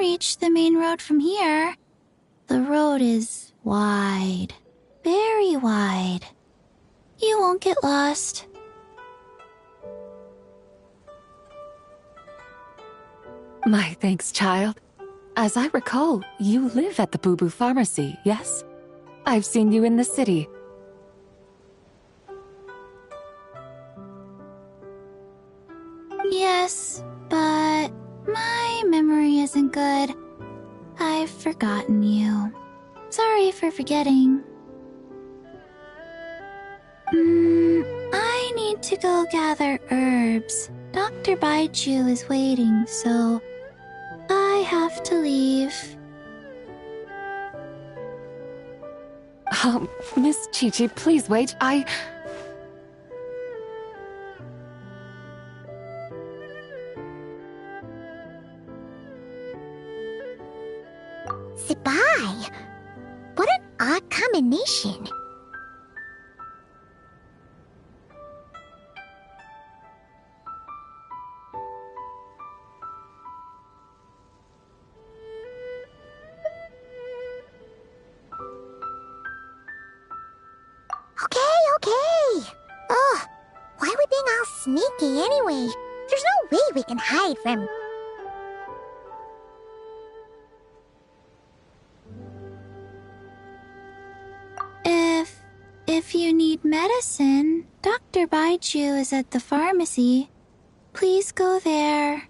reach the main road from here. The road is wide. Very wide. You won't get lost. My thanks, child. As I recall, you live at the Boo Boo Pharmacy, yes? I've seen you in the city. Yes, but my memory isn't good. I've forgotten you. Sorry for forgetting. I need to go gather herbs. Dr. Baichu is waiting, so I have to leave. Miss Chi-Chi, please wait. Zibai! What an odd combination. Okay. Ugh, why are we being all sneaky anyway? There's no way we can hide from... If you need medicine, Dr. Baichu is at the pharmacy. Please go there.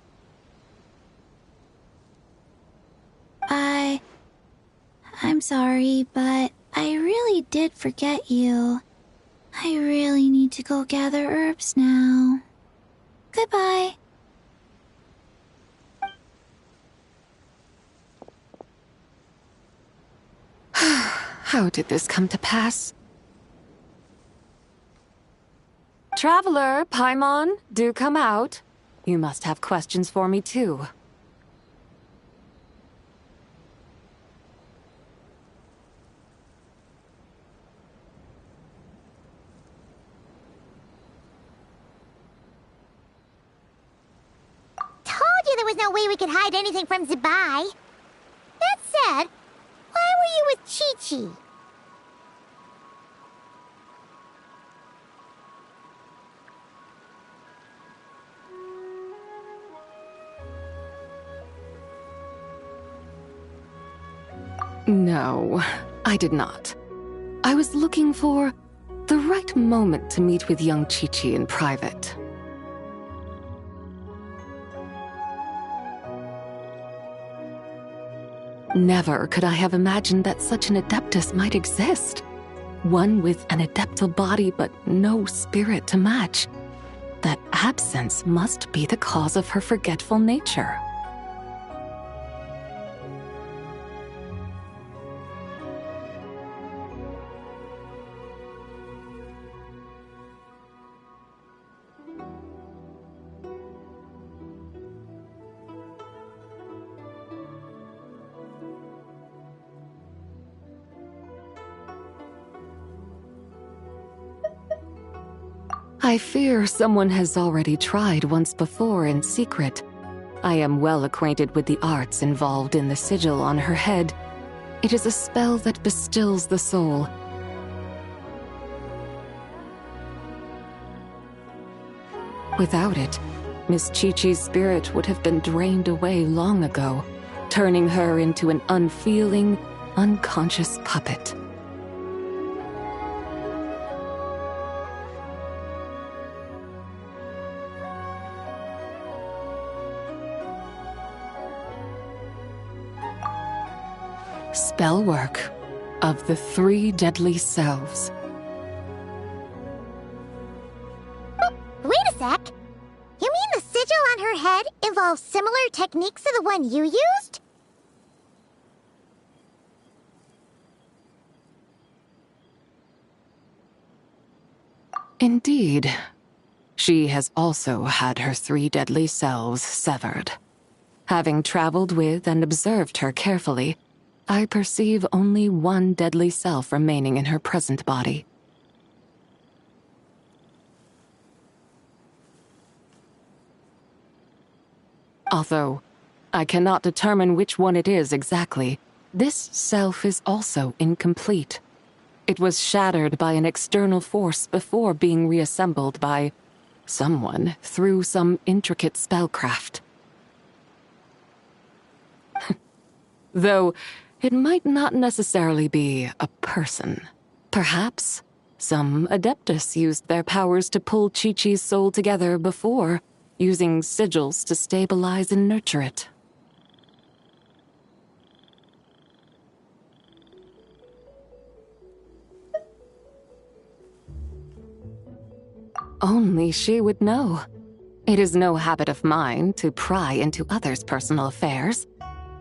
I'm sorry, but I really did forget you. I really need to go gather herbs now. Goodbye. How did this come to pass? Traveler, Paimon, do come out. You must have questions for me too. Told you there was no way we could hide anything from Zibai. That said, why were you with Chi-Chi? No, I did not. I was looking for the right moment to meet with young Chi-Chi in private. Never could I have imagined that such an adeptus might exist. One with an adeptal body but no spirit to match. That absence must be the cause of her forgetful nature. I fear someone has already tried once before in secret. I am well acquainted with the arts involved in the sigil on her head. It is a spell that bestills the soul. Without it, Miss Chi-Chi's spirit would have been drained away long ago, turning her into an unfeeling, unconscious puppet. Spellwork of the 3 deadly selves. Wait a sec. You mean the sigil on her head involves similar techniques to the one you used? Indeed. She has also had her 3 deadly selves severed. Having traveled with and observed her carefully, I perceive only 1 deadly self remaining in her present body. Although, I cannot determine which one it is exactly. This self is also incomplete. It was shattered by an external force before being reassembled by someone through some intricate spellcraft. Though it might not necessarily be a person. Perhaps some Adeptus used their powers to pull Chi-Chi's soul together before, using sigils to stabilize and nurture it. Only she would know. It is no habit of mine to pry into others' personal affairs.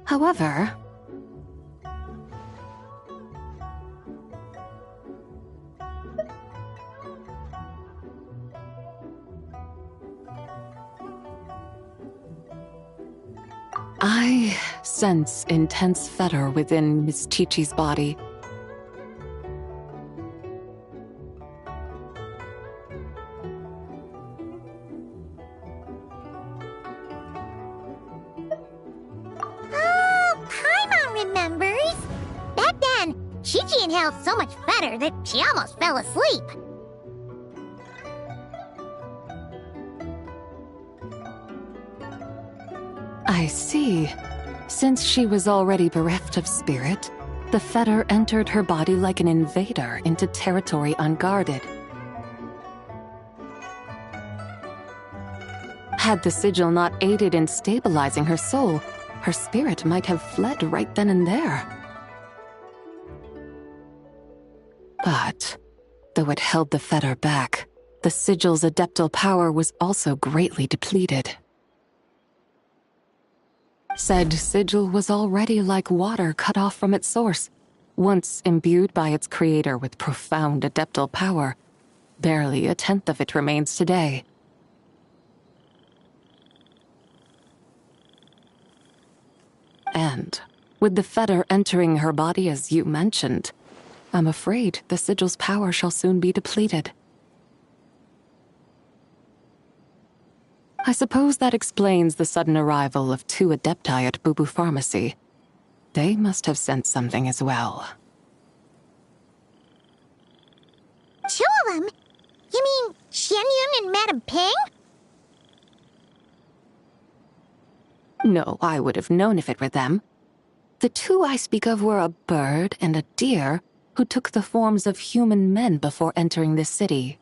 However, I sense intense fetor within Miss Chi-Chi's body. Chi-Chi inhaled so much fetor that she almost fell asleep. I see. Since she was already bereft of spirit, the fetor entered her body like an invader into territory unguarded. Had the sigil not aided in stabilizing her soul, her spirit might have fled right then and there. But, though it held the fetor back, the sigil's adeptal power was also greatly depleted. Said sigil was already like water cut off from its source, once imbued by its creator with profound adeptal power. Barely a tenth of it remains today. And, with the fetor entering her body as you mentioned, I'm afraid the sigil's power shall soon be depleted. I suppose that explains the sudden arrival of 2 adepti at Boo Boo Pharmacy. They must have sensed something as well. 2 of them? You mean Xianyun and Madame Ping? No, I would have known if it were them. The 2 I speak of were a bird and a deer who took the forms of human men before entering this city.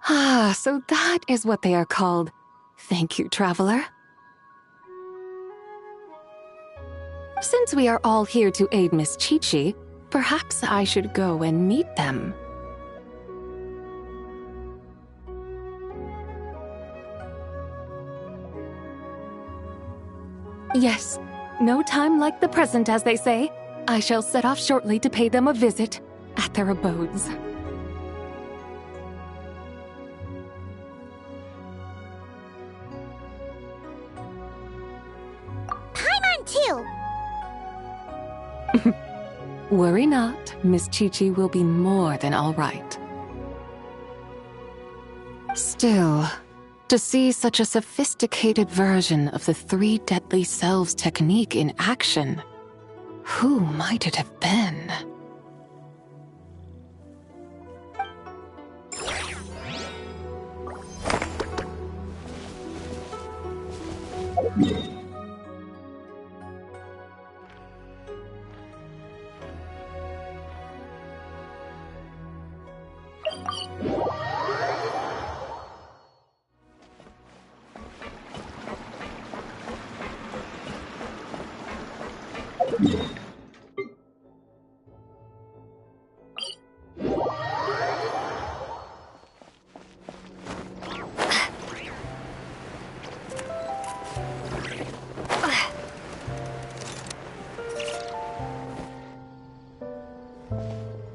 Ah, so that is what they are called. Thank you, traveler. Since we are all here to aid Miss Chi-Chi, perhaps I should go and meet them. Yes, no time like the present, as they say. I shall set off shortly to pay them a visit at their abodes. Paimon too! Worry not, Miss Chi-Chi will be more than all right. Still, to see such a sophisticated version of the 3 deadly selves technique in action, who might it have been?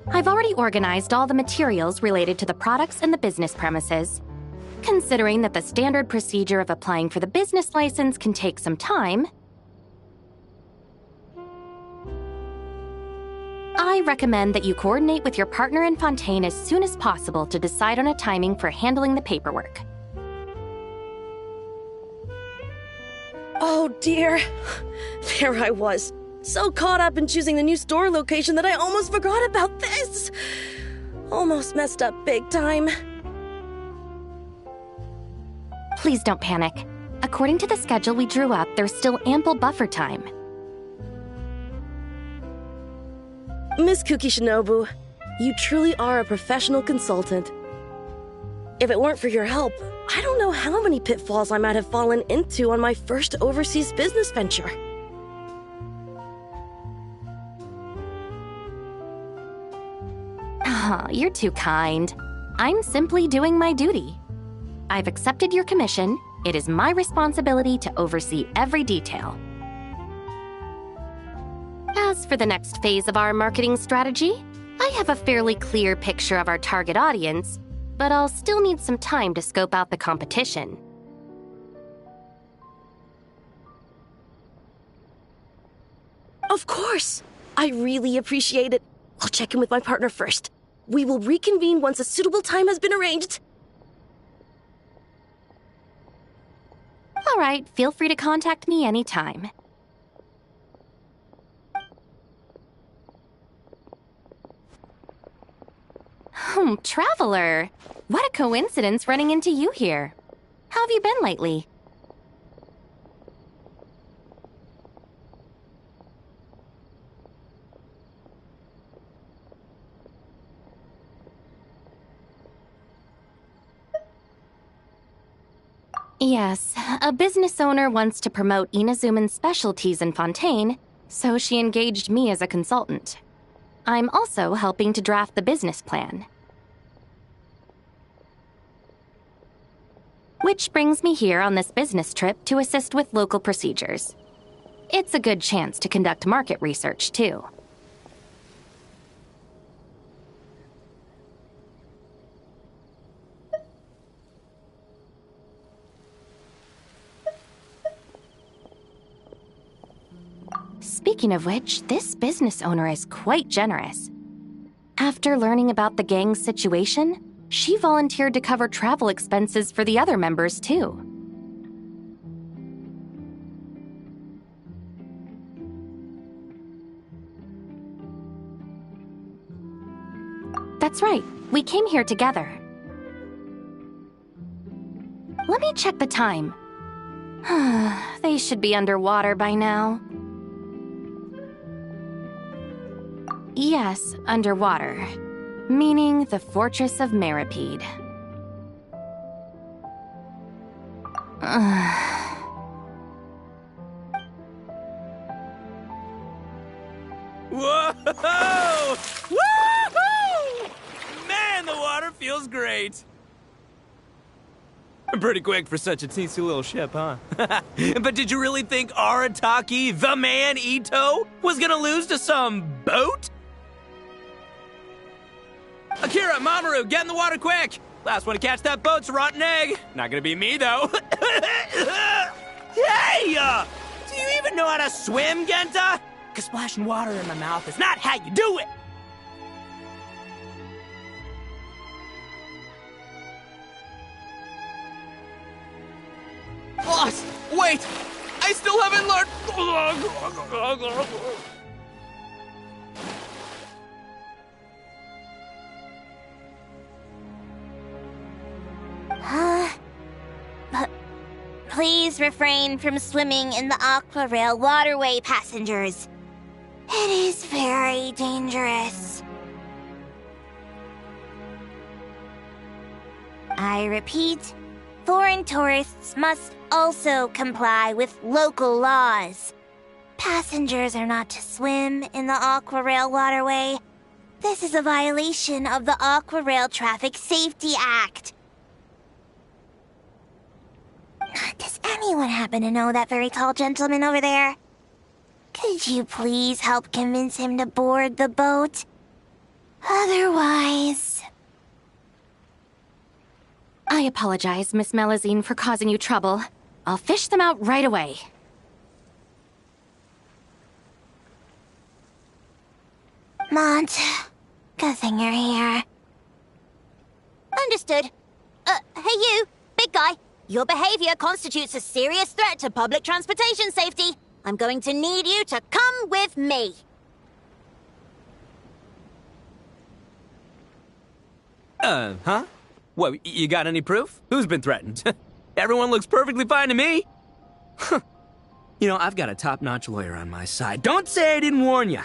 I've already organized all the materials related to the products and the business premises. Considering that the standard procedure of applying for the business license can take some time, I recommend that you coordinate with your partner in Fontaine as soon as possible to decide on a timing for handling the paperwork. Oh dear. There I was, so caught up in choosing the new store location that I almost forgot about this. Almost messed up big time. Please don't panic. According to the schedule we drew up, there's still ample buffer time. Miss Kuki Shinobu, you truly are a professional consultant. If it weren't for your help, I don't know how many pitfalls I might have fallen into on my first overseas business venture. Oh, you're too kind. I'm simply doing my duty. I've accepted your commission. It is my responsibility to oversee every detail. As for the next phase of our marketing strategy, I have a fairly clear picture of our target audience, but I'll still need some time to scope out the competition. Of course! I really appreciate it. I'll check in with my partner first. We will reconvene once a suitable time has been arranged. All right, feel free to contact me anytime. Traveler! What a coincidence running into you here. How have you been lately? Yes, a business owner wants to promote Inazuman's specialties in Fontaine, so she engaged me as a consultant. I'm also helping to draft the business plan. Which brings me here on this business trip to assist with local procedures. It's a good chance to conduct market research, too. Speaking of which, this business owner is quite generous. After learning about the gang's situation, she volunteered to cover travel expenses for the other members, too. That's right, we came here together. Let me check the time. They should be underwater by now. Yes, underwater. Meaning the Fortress of Meripede. Whoa! Woohoo! Man, the water feels great. Pretty quick for such a teensy little ship, huh? But did you really think Arataki, the man Ito, was gonna lose to some boat? Akira, Mamoru, get in the water quick! Last one to catch that boat's a rotten egg. Not gonna be me, though. Hey! Do you even know how to swim, Genta? Because splashing water in my mouth is not how you do it! Lost! Wait! I still haven't learned... Please refrain from swimming in the Aqua Rail waterway, passengers. It is very dangerous. I repeat, foreign tourists must also comply with local laws. Passengers are not to swim in the Aqua Rail waterway. This is a violation of the Aqua Rail Traffic Safety Act. Does anyone happen to know that very tall gentleman over there? Could you please help convince him to board the boat? Otherwise... I apologize, Miss Melazine, for causing you trouble. I'll fish them out right away. Mont, good thing you're here. Understood. Hey you, big guy. Your behavior constitutes a serious threat to public transportation safety. I'm going to need you to come with me. Huh? What, you got any proof? Who's been threatened? Everyone looks perfectly fine to me. You know, I've got a top-notch lawyer on my side. Don't say I didn't warn you.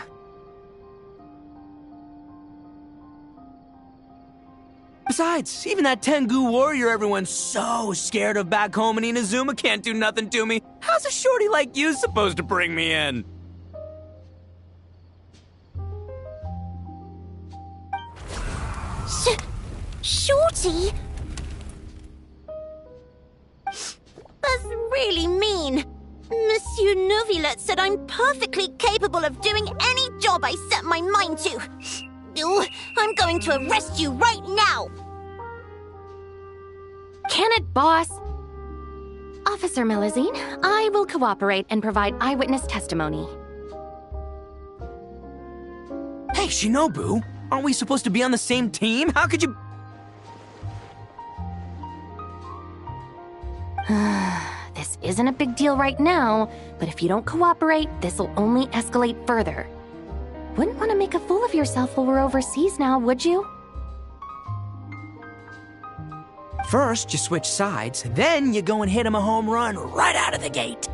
Besides, even that Tengu warrior everyone's so scared of back home in Inazuma can't do nothing to me. How's a shorty like you supposed to bring me in? Shorty? That's really mean. Monsieur Neuvillette said I'm perfectly capable of doing any job I set my mind to. I'm going to arrest you right now! Can it, boss? Officer Melazine, I will cooperate and provide eyewitness testimony. Hey, Shinobu! Aren't we supposed to be on the same team? How could you... This isn't a big deal right now, but if you don't cooperate, this'll only escalate further. Wouldn't want to make a fool of yourself while we're overseas now, would you? First, you switch sides, then you go and hit him a home run right out of the gate.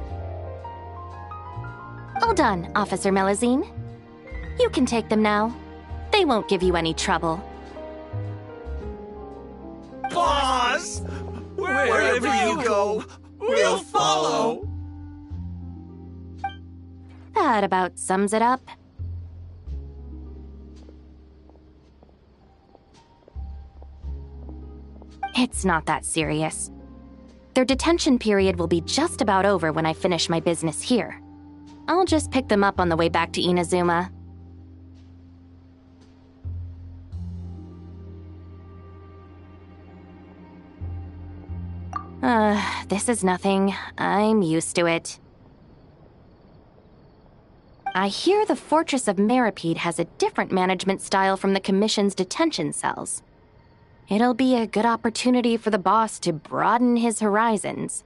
All done, Officer Melazine. You can take them now. They won't give you any trouble. Boss! Wherever you go, we'll follow. That about sums it up. It's not that serious. Their detention period will be just about over when I finish my business here. I'll just pick them up on the way back to Inazuma. This is nothing. I'm used to it. I hear the Fortress of Meripede has a different management style from the Commission's detention cells. It'll be a good opportunity for the boss to broaden his horizons.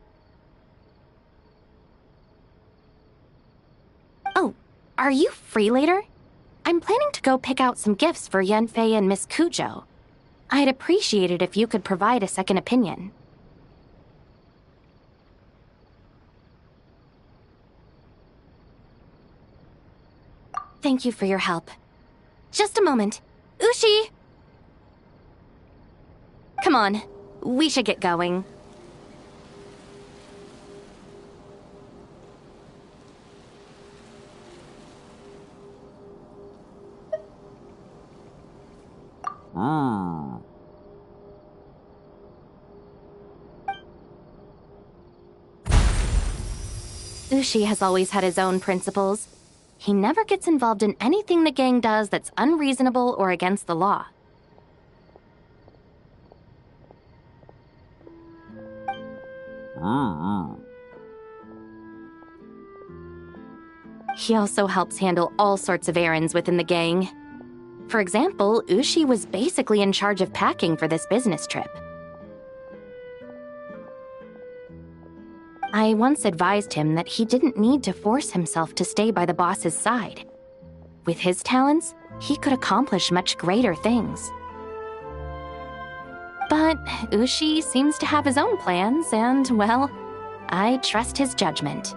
Oh, are you free later? I'm planning to go pick out some gifts for Yanfei and Miss Kujo. I'd appreciate it if you could provide a second opinion. Thank you for your help. Just a moment. Ushi! Come on, we should get going. Ushi has always had his own principles. He never gets involved in anything the gang does that's unreasonable or against the law. He also helps handle all sorts of errands within the gang. For example, Ushi was basically in charge of packing for this business trip. I once advised him that he didn't need to force himself to stay by the boss's side. With his talents, he could accomplish much greater things. But Ushi seems to have his own plans, and, well, I trust his judgment.